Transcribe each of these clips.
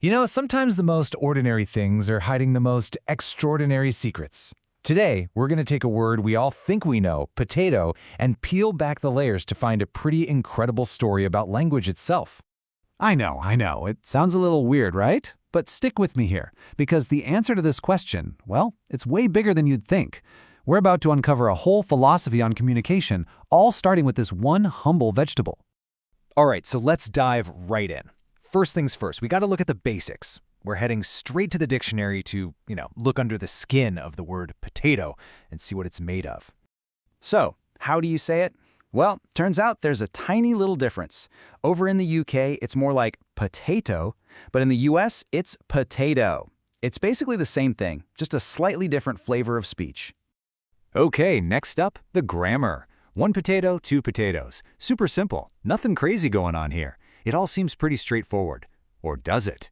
You know, sometimes the most ordinary things are hiding the most extraordinary secrets. Today, we're going to take a word we all think we know, potato, and peel back the layers to find a pretty incredible story about language itself. I know. It sounds a little weird, right? But stick with me here, because the answer to this question, well, it's way bigger than you'd think. We're about to uncover a whole philosophy on communication, all starting with this one humble vegetable. All right, so let's dive right in. First things first, we got to look at the basics. We're heading straight to the dictionary to, look under the skin of the word potato and see what it's made of. So, how do you say it? Well, turns out there's a tiny little difference. Over in the UK, it's more like potato, but in the US, it's potato. It's basically the same thing, just a slightly different flavor of speech. Okay, next up, the grammar. 1 potato, 2 potatoes. Super simple. Nothing crazy going on here. It all seems pretty straightforward. Or does it?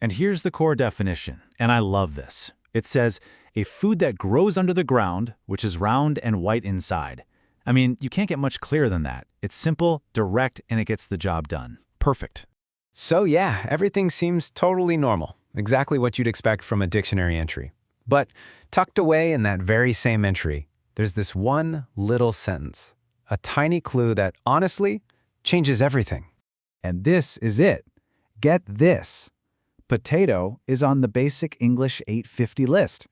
And here's the core definition, and I love this. It says, a food that grows under the ground, which is round and white inside. I mean, you can't get much clearer than that. It's simple, direct, and it gets the job done. Perfect. So yeah, everything seems totally normal. Exactly what you'd expect from a dictionary entry. But tucked away in that very same entry, there's this one little sentence. A tiny clue that, honestly, changes everything. And this is it. Get this. Potato is on the Basic English 850 list.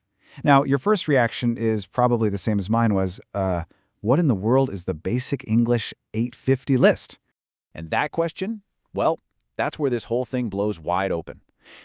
Now, your first reaction is probably the same as mine was, what in the world is the Basic English 850 list? And that question? Well, that's where this whole thing blows wide open.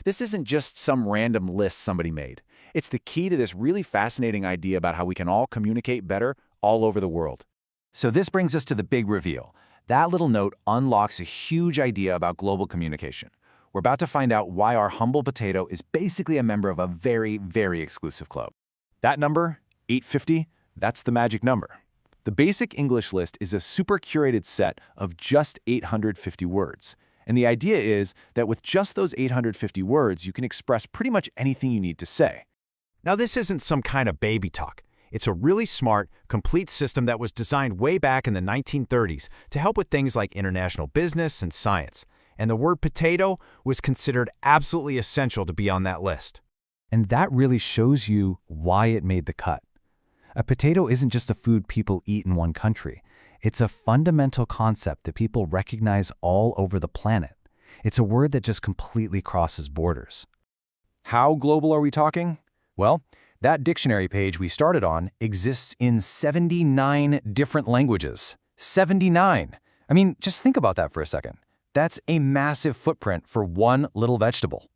This isn't just some random list somebody made. It's the key to this really fascinating idea about how we can all communicate better all over the world. So this brings us to the big reveal. That little note unlocks a huge idea about global communication. We're about to find out why our humble potato is basically a member of a very, very exclusive club. That number, 850, that's the magic number. The Basic English list is a super curated set of just 850 words. And the idea is that with just those 850 words, you can express pretty much anything you need to say. Now, this isn't some kind of baby talk. It's a really smart, complete system that was designed way back in the 1930s to help with things like international business and science. And the word potato was considered absolutely essential to be on that list. And that really shows you why it made the cut. A potato isn't just a food people eat in one country. It's a fundamental concept that people recognize all over the planet. It's a word that just completely crosses borders. How global are we talking? Well, that dictionary page we started on exists in 79 different languages. 79! I mean, just think about that for a second. That's a massive footprint for one little vegetable.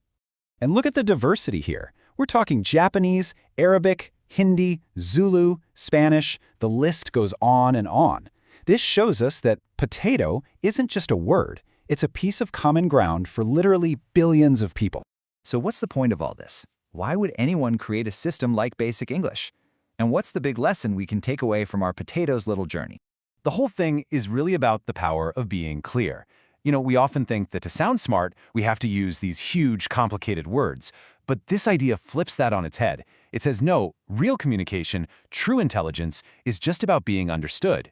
And look at the diversity here. We're talking Japanese, Arabic, Hindi, Zulu, Spanish. The list goes on and on. This shows us that potato isn't just a word. It's a piece of common ground for literally billions of people. So what's the point of all this? Why would anyone create a system like Basic English? And what's the big lesson we can take away from our potato's little journey? The whole thing is really about the power of being clear. We often think that to sound smart, we have to use these huge, complicated words. But this idea flips that on its head. It says, no, real communication, true intelligence, is just about being understood.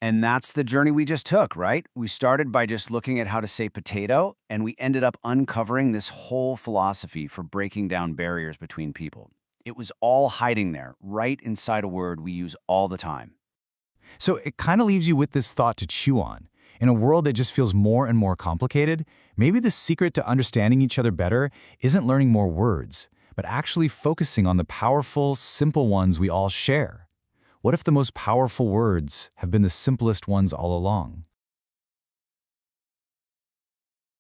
And that's the journey we just took, right? We started by just looking at how to say potato, and we ended up uncovering this whole philosophy for breaking down barriers between people. It was all hiding there, right inside a word we use all the time. So it kind of leaves you with this thought to chew on. In a world that just feels more and more complicated, maybe the secret to understanding each other better isn't learning more words, but actually focusing on the powerful, simple ones we all share. What if the most powerful words have been the simplest ones all along?